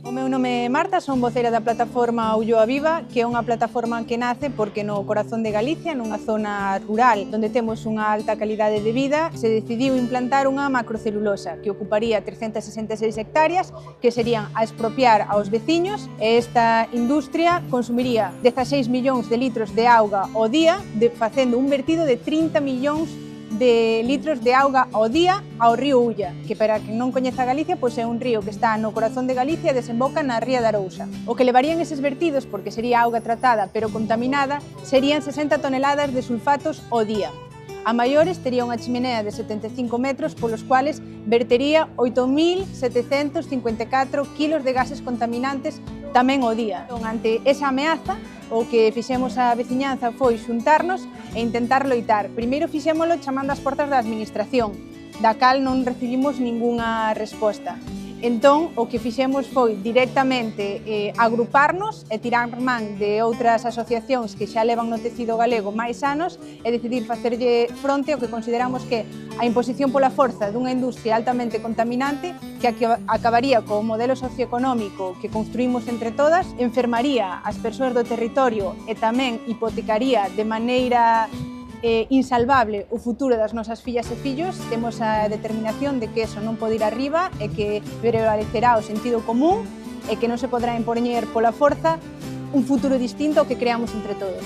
O meu nome é Marta, son voceira da plataforma Ulloa Viva, que é unha plataforma que nace porque no corazón de Galicia, nunha zona rural, onde temos unha alta calidade de vida, se decidiu implantar unha macrocelulosa que ocuparía 366 hectáreas, que serían a expropiar aos veciños, e esta industria consumiría 16 millóns de litros de auga ao día, facendo un vertido de 30 millóns de litros de auga ao día ao río Ulla, que para quen non coñeza Galicia, pois é un río que está no corazón de Galicia e desemboca na ría de Arousa. O que levarían eses vertidos, porque sería auga tratada pero contaminada, serían 60 toneladas de sulfatos ao día. A maiores tería unha chimenea de 75 metros polos cuales vertería 8.754 kilos de gases contaminantes tamén ao día. Ante esa ameaza, o que fixemos a veciñanza foi xuntarnos e intentar loitar. Primeiro fixémolo chamando ás portas da administración, da cal non recibimos ningunha resposta. Entón, o que fixemos foi directamente agruparnos e tirar man de outras asociacións que xa levan no tecido galego máis anos e decidir facerlle fronte ao que consideramos que a imposición pola forza dunha industria altamente contaminante que acabaría co modelo socioeconómico que construímos entre todas, enfermaría as persoas do territorio e tamén hipotecaría de maneira insalvable o futuro das nosas fillas e fillos. Temos a determinación de que eso non pode ir arriba e que prevalecerá o sentido común e que non se podrá impoñer pola forza un futuro distinto ao que creamos entre todos.